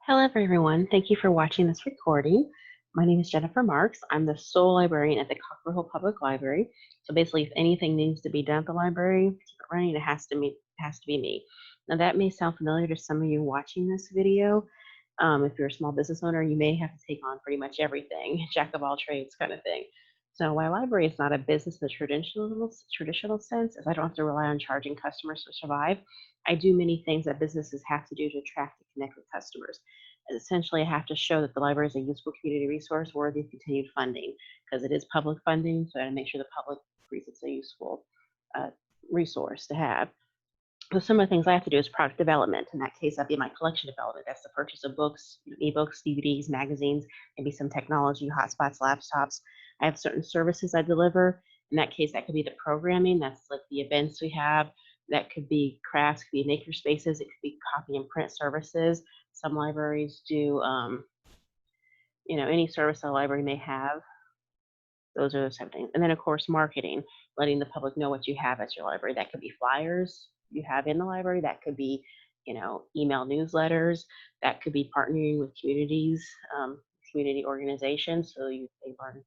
Hello, everyone. Thank you for watching this recording. My name is Jennifer Marks. I'm the sole librarian at the Cockrell Hill Public Library. So basically, if anything needs to be done at the library, keep it running, it has to be me. Now that may sound familiar to some of you watching this video. If you're a small business owner, you may have to take on pretty much everything, jack of all trades kind of thing. So my library is not a business in the traditional sense, as I don't have to rely on charging customers to survive. I do many things that businesses have to do to attract and connect with customers. Essentially, I have to show that the library is a useful community resource worthy of continued funding because it is public funding. So I got to make sure the public agrees it's a useful uh, resource to have. So some of the things I have to do is product development. In that case, that'd be my collection development. That's the purchase of books, ebooks, DVDs, magazines, maybe some technology, hotspots, laptops. I have certain services I deliver. In that case, that could be the programming. That's like the events we have. That could be crafts, could be maker spaces. It could be copy and print services. Some libraries do, any service a library may have. Those are those type of things. And then, of course, marketing, letting the public know what you have at your library. That could be flyers you have in the library. That could be, email newsletters. That could be partnering with communities, community organizations. So they learn,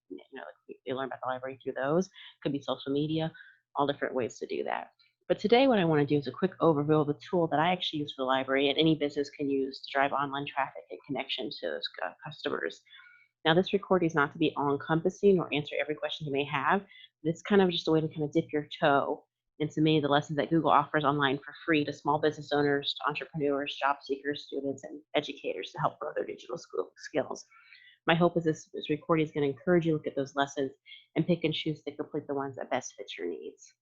they learn about the library through those. Could be social media, all different ways to do that. But today, what I want to do is a quick overview of a tool that I actually use for the library and any business can use to drive online traffic and connection to those customers. Now, this recording is not to be all-encompassing or answer every question you may have, but it's kind of just a way to kind of dip your toe into many of the lessons that Google offers online for free to small business owners, to entrepreneurs, job seekers, students, and educators to help grow their digital skills. My hope is this recording is going to encourage you to look at those lessons and pick and choose to complete the ones that best fit your needs.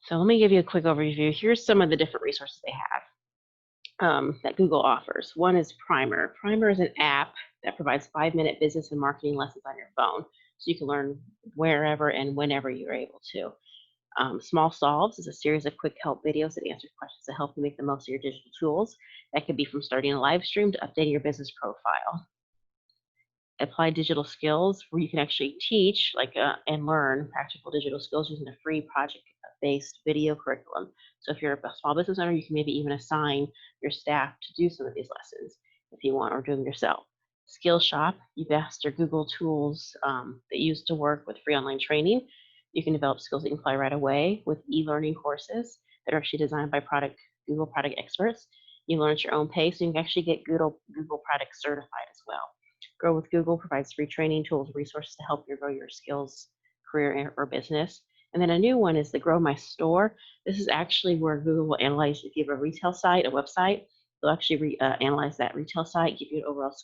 So let me give you a quick overview. Here's some of the different resources they have. That Google offers. One is Primer. Primer is an app that provides 5-minute business and marketing lessons on your phone, so you can learn wherever and whenever you're able to. Small Solves is a series of quick help videos that answer questions to help you make the most of your digital tools. That could be from starting a live stream to updating your business profile. Apply Digital Skills, where you can actually teach and learn practical digital skills using a free project-based video curriculum. So if you're a small business owner, you can maybe even assign your staff to do some of these lessons if you want, or do them yourself. Skillshop, you've asked your Google tools that you use to work with free online training. You can develop skills that you can apply right away with e-learning courses that are actually designed by Google product experts. You learn at your own pace, and you can actually get Google product certified as well. Grow with Google provides free training tools and resources to help you grow your skills, career, or business. And then a new one is the Grow My Store. This is actually where Google will analyze if you have a retail site, a website. They'll actually analyze that retail site, give you an overall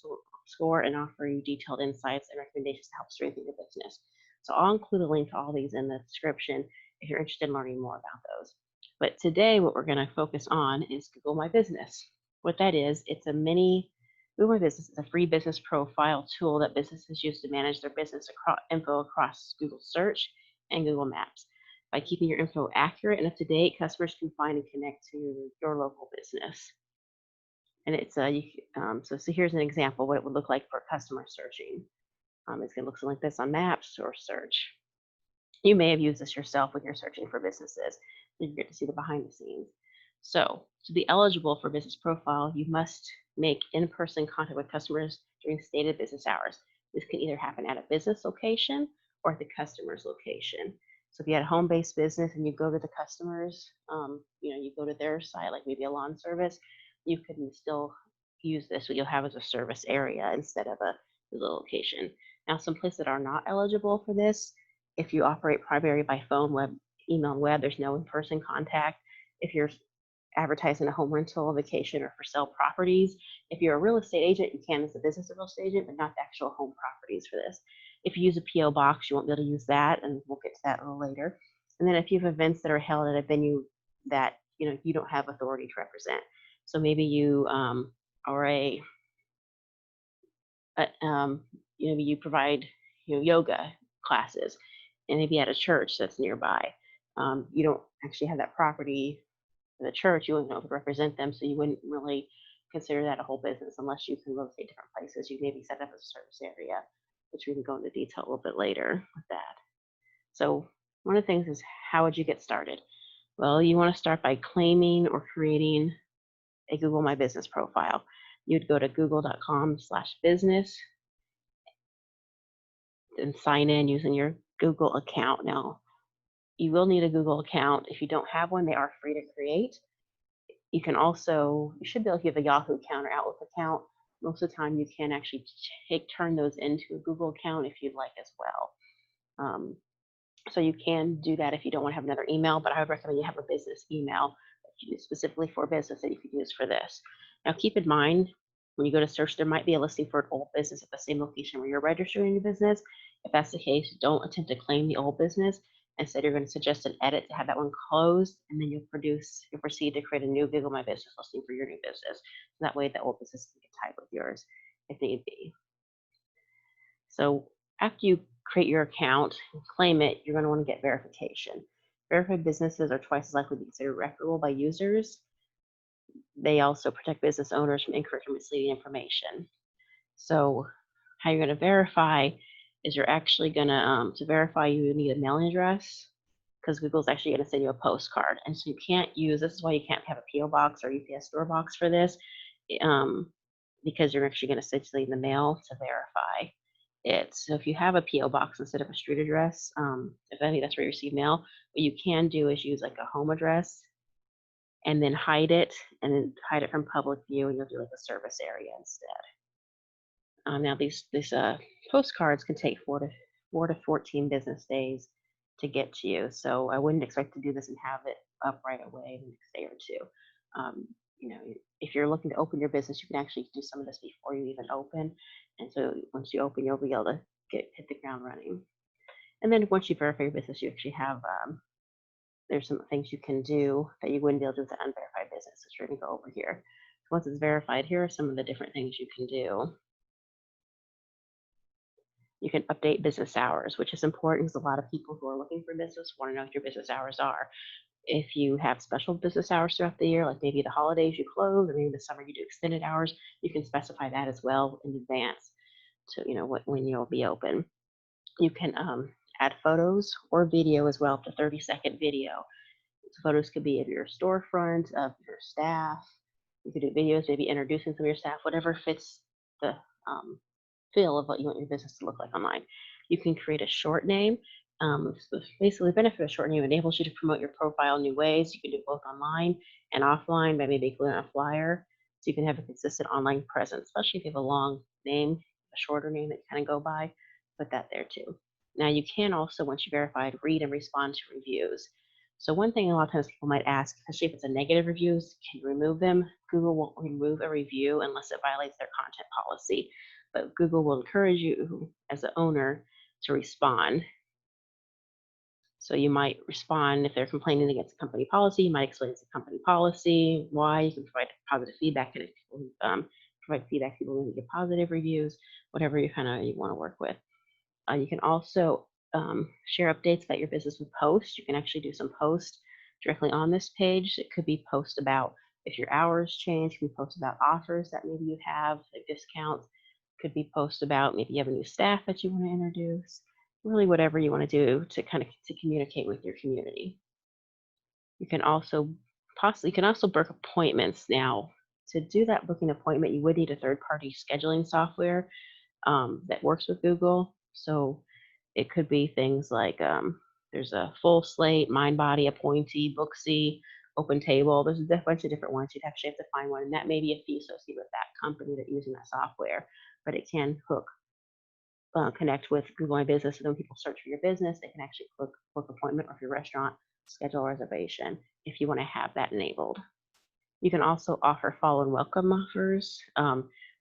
score, and offer you detailed insights and recommendations to help strengthen your business. So I'll include a link to all these in the description if you're interested in learning more about those. But today, what we're going to focus on is Google My Business. What that is, it's a mini Google My Business is a free business profile tool that businesses use to manage their business info across Google Search and Google Maps. By keeping your info accurate and up to date, customers can find and connect to your local business. And it's so here's an example of what it would look like for a customer searching. It's going to look something like this on Maps or Search. You may have used this yourself when you're searching for businesses. You get to see the behind the scenes. So to be eligible for business profile, you must make in-person contact with customers during stated business hours. This can either happen at a business location or at the customer's location. So if you had a home-based business and you go to the customers, you go to their site, like maybe a lawn service, you can still use this, what you'll have as a service area instead of a physical location. Now, some places that are not eligible for this, if you operate primarily by phone, web, email, and web, there's no in-person contact. If you're advertising a home rental, vacation, or for sale properties. If you're a real estate agent, you can as a business real estate agent, but not the actual home properties for this. If you use a PO box, you won't be able to use that, and we'll get to that a little later. And then if you have events that are held at a venue that you don't have authority to represent, so maybe you you provide yoga classes, and maybe at a church that's nearby. You don't actually have that property the church, you wouldn't know to represent them, so you wouldn't really consider that a whole business unless you can locate different places. You maybe set up as a service area, which we can go into detail a little bit later with that. So one of the things is, how would you get started? Well, you want to start by claiming or creating a Google My Business profile. you'd go to google.com/business and sign in using your Google account. Now, you will need a Google account. If you don't have one, they are free to create. You should be able to give a Yahoo account or Outlook account. Most of the time, you can actually turn those into a Google account if you'd like as well. Um, so you can do that if you don't want to have another email, but I would recommend you have a business email that you use specifically for business that you could use for this. Now, keep in mind when you go to search, there might be a listing for an old business at the same location where you're registering your business. If that's the case, don't attempt to claim the old business. Instead, you're going to suggest an edit to have that one closed, and then you'll proceed to create a new Google My Business listing for your new business. So that way, the old business can get tied with yours if need be. So after you create your account and claim it, you're going to want to get verification. Verified businesses are twice as likely to be considered reputable by users. They also protect business owners from incorrect or misleading information. So how you're going to verify is you're actually going to verify you need a mailing address because Google's actually going to send you a postcard. And so this is why you can't have a PO box or UPS store box for this, um, because you're actually going to send it in the mail to verify it. So if you have a PO box instead of a street address, if any, that's where you receive mail. What you can do is use like a home address and then and then hide it from public view, and you'll do like a service area instead. Now these postcards can take 4 to 14 business days to get to you, so I wouldn't expect to do this and have it up right away the next day or two. Um, if you're looking to open your business, you can actually do some of this before you even open, and so once you open, you'll be able to hit the ground running. And then once you verify your business, you actually have there's some things you can do that you wouldn't be able to do with an unverified business, which we're going to go over here. So once it's verified, here are some of the different things you can do. You can update business hours, which is important because a lot of people who are looking for business want to know what your business hours are. If you have special business hours throughout the year, like maybe the holidays you close, or maybe the summer you do extended hours, you can specify that as well in advance to when you'll be open. You can add photos or video as well, up to 30-second video. So photos could be of your storefront, of your staff. You could do videos, maybe introducing some of your staff, whatever fits the feel of what you want your business to look like online. You can create a short name. So basically, the benefit of a short name enables you to promote your profile in new ways. You can do both online and offline by maybe including a flyer, so you can have a consistent online presence, especially if you have a long name, a shorter name that you kind of go by. Put that there too. Now you can also, once you verified, read and respond to reviews. So one thing a lot of times people might ask, especially if it's a negative reviews, can you remove them? Google won't remove a review unless it violates their content policy, but Google will encourage you as an owner to respond. So you might respond if they're complaining against company policy. You might explain it's a company policy, why. You can provide positive feedback, and provide feedback. People who give positive reviews, whatever you want to work with. You can also share updates that your business would post. You can actually do some posts directly on this page. It could be post about if your hours change. It could be post about offers that maybe you have, like discounts. Could be post about maybe you have a new staff that you want to introduce. Really, whatever you want to do to to communicate with your community. You can also book appointments. Now, to do that booking appointment, you would need a third-party scheduling software that works with Google. So it could be things like there's a Full Slate, MindBody, Appointee, Booksy, Open Table. There's a bunch of different ones. You'd actually have to find one, and that may be a fee associated with that company that using that software. But it can connect with Google My Business, so when people search for your business, they can actually click book appointment, or if your restaurant, schedule a reservation if you want to have that enabled. You can also offer follow and welcome offers.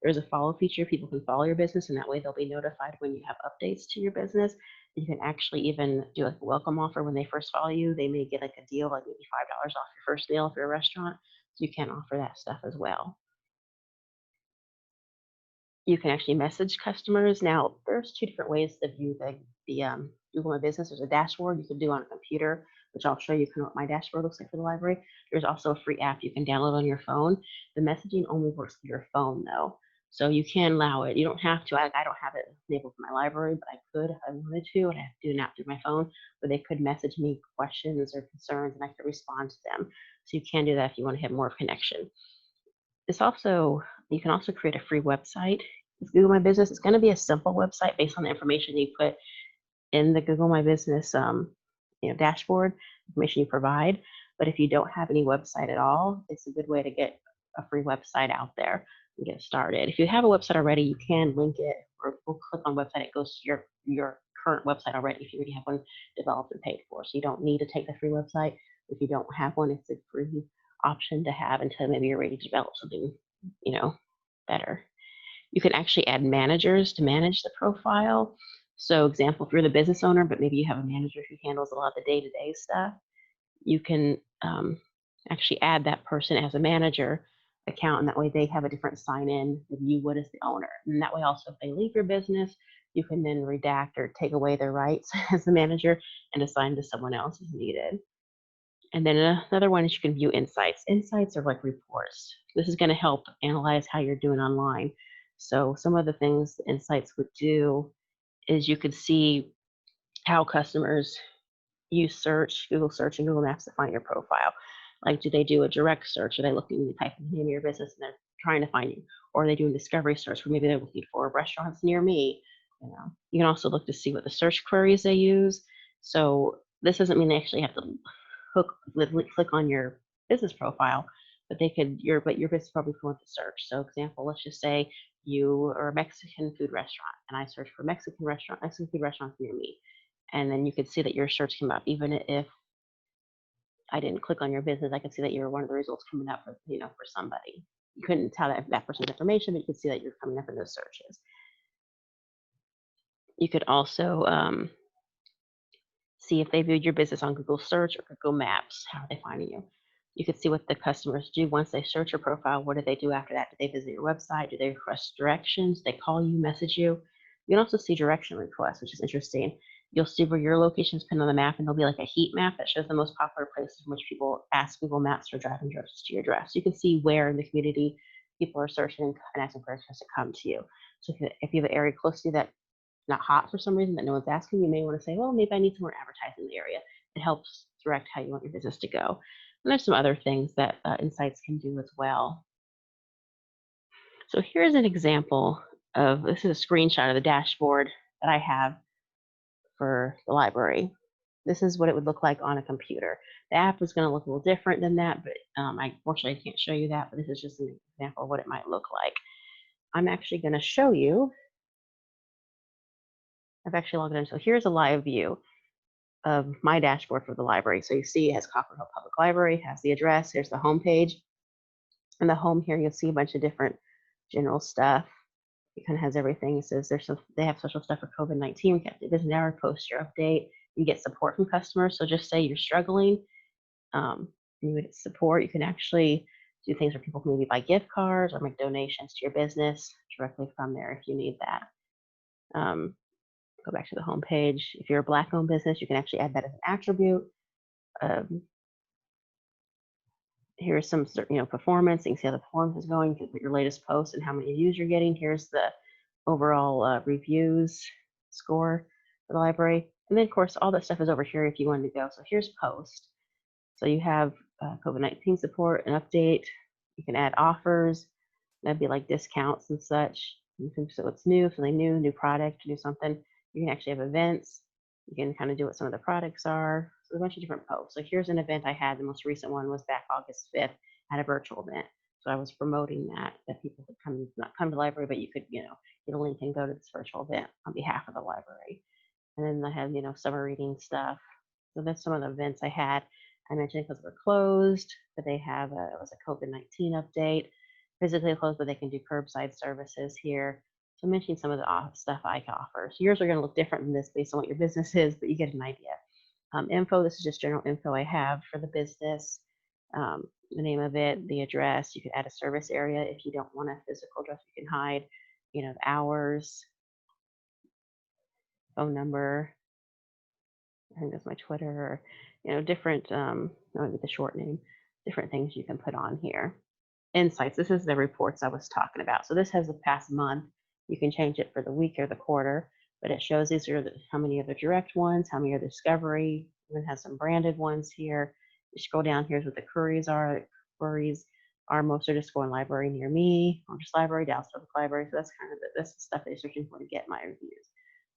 There's a follow feature. People can follow your business, and that way they'll be notified when you have updates to your business. You can actually even do like a welcome offer when they first follow you. They may get like a deal, like maybe $5 off your first meal if you're a restaurant. So you can offer that stuff as well. You can actually message customers. Now, there's 2 different ways to view the Google My Business. There's a dashboard you can do on a computer, which I'll show you what my dashboard looks like for the library. There's also a free app you can download on your phone. The messaging only works with your phone, though. So you can allow it. You don't have to. I don't have it enabled for my library, but I could if I wanted to, and I have to do an app through my phone, where they could message me questions or concerns, and I could respond to them. So you can do that if you want to have more connection. This also You can also create a free website. With Google My Business, it's going to be a simple website based on the information you put in the Google My Business, dashboard information you provide. But if you don't have any website at all, it's a good way to get a free website out there and get started. If you have a website already, you can link it or we'll click on website. It goes to your current website already if you already have one developed and paid for. So you don't need to take the free website. If you don't have one, it's a free option to have until maybe you're ready to develop something, better. You can actually add managers to manage the profile. So, example, if you're the business owner, but maybe you have a manager who handles a lot of the day-to-day stuff, you can actually add that person as a manager account, and that way they have a different sign-in than you would as the owner. And that way, also, if they leave your business, you can then redact or take away their rights as the manager and assign to someone else as needed. And then another one is you can view insights. Insights are like reports. This is going to help analyze how you're doing online. So some of the things the insights would do is you could see how customers use search, Google search and Google Maps to find your profile. Like, do they do a direct search? Are they looking to type in the name of your business and they're trying to find you? Or are they doing discovery search where maybe they're looking for restaurants near me? You can also look to see what the search queries they use. So this doesn't mean they actually have to click on your business profile, but your business probably wants to search. So example, let's just say you are a Mexican food restaurant and I search for Mexican food restaurants near me. And then you could see that your search came up. Even if I didn't click on your business, I could see that you're one of the results coming up for somebody. You couldn't tell that person's information, but you could see that you're coming up in those searches. You could also see if they viewed your business on Google Search or Google Maps. How are they finding you? You could see what the customers do once they search your profile. What do they do after that? Do they visit your website? Do they request directions? Do they call you, message you? You can also see direction requests, which is interesting. You'll see where your location is pinned on the map, and there'll be like a heat map that shows the most popular places from which people ask Google Maps for driving directions to your address. You can see where in the community people are searching and asking for directions to come to you. So if you have an area close to you that not hot for some reason that no one's asking, you may want to say, well, maybe I need some more advertising in the area. It helps direct how you want your business to go. And there's some other things that insights can do as well. So here's an example this is a screenshot of the dashboard that I have for the library. This is what it would look like on a computer. The app is going to look a little different than that, but unfortunately I can't show you that, but this is just an example of what it might look like. I'm actually going to show you. I've actually logged in. So here's a live view of my dashboard for the library. So you see it has Copper Hill Public Library, has the address, here's the home page. And the home here, you'll see a bunch of different general stuff. It kind of has everything. It says they have special stuff for COVID-19. We got the business hour, post your update. You get support from customers. So just say you're struggling, you would support. You can actually do things where people can maybe buy gift cards or make donations to your business directly from there if you need that. Go back to the home page. If you're a Black-owned business, you can actually add that as an attribute. Here's some performance. You can see how the performance is going. You can put your latest post and how many views you're getting. Here's the overall reviews score for the library. And then, of course, all that stuff is over here if you wanted to go. So here's post. So you have COVID-19 support, an update. You can add offers. That'd be like discounts and such. You can say what's new, something new product, do something. You can actually have events. You can kind of do what some of the products are. So a bunch of different posts. So here's an event I had. The most recent one was back August 5th at a virtual event. So I was promoting that people could not come to the library, but you could, get a link and go to this virtual event on behalf of the library. And then I have, summer reading stuff. So that's some of the events I had. I mentioned because we're closed, but they have it was a COVID-19 update. Physically closed, but they can do curbside services here. So mentioning some of the stuff I can offer. So yours are going to look different than this based on what your business is, but you get an idea. Info, this is just general info I have for the business. The name of it, the address. You could add a service area if you don't want a physical address. You can hide, the hours, phone number. I think that's my Twitter. Different. Maybe the short name. Different things you can put on here. Insights. This is the reports I was talking about. So this has the past month. You can change it for the week or the quarter, but it shows these are how many are the direct ones, how many are the discovery. Even has some branded ones here. You scroll down, here's what the queries are. Queries. Most are just going library near me, or just library, Dallas Public Library. So that's kind of that's the stuff they're searching for to get my reviews.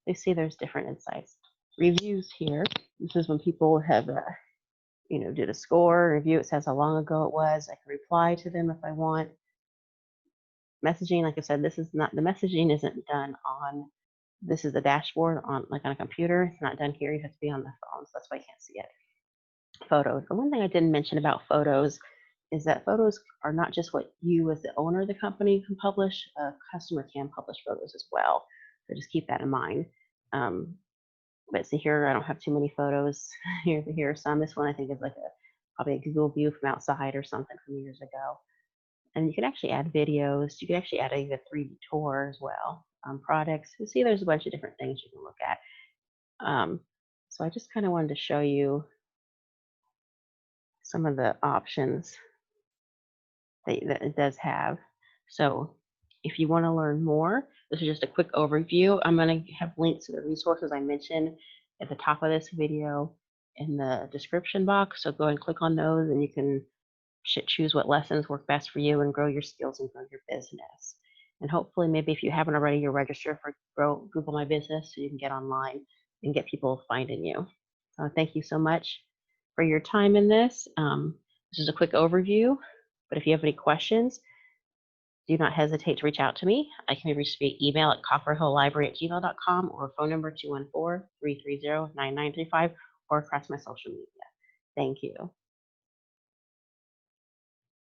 They see there's different insights. Reviews here. This is when people have, did a score review. It says how long ago it was. I can reply to them if I want. Messaging, like I said, this is not the messaging isn't done on. This is a dashboard on a computer. It's not done here. You have to be on the phone, so that's why I can't see it. Photos. The one thing I didn't mention about photos is that photos are not just what you as the owner of the company can publish. A customer can publish photos as well. So just keep that in mind. But see here, I don't have too many photos. Here are some. This one I think is probably a Google view from outside or something from years ago. And you can actually add videos. You can actually add a 3D tour as well. Products. You see, there's a bunch of different things you can look at. So I just kind of wanted to show you some of the options that it does have. So if you want to learn more, this is just a quick overview. I'm going to have links to the resources I mentioned at the top of this video in the description box. So go and click on those and you can choose what lessons work best for you and grow your skills and grow your business. And hopefully, maybe if you haven't already, you'll register for Google My Business so you can get online and get people finding you. So thank you so much for your time in this. This is a quick overview, but if you have any questions, do not hesitate to reach out to me. I can be reached via email at copperhilllibrary@gmail.com or phone number 214-330-9935 or across my social media. Thank you.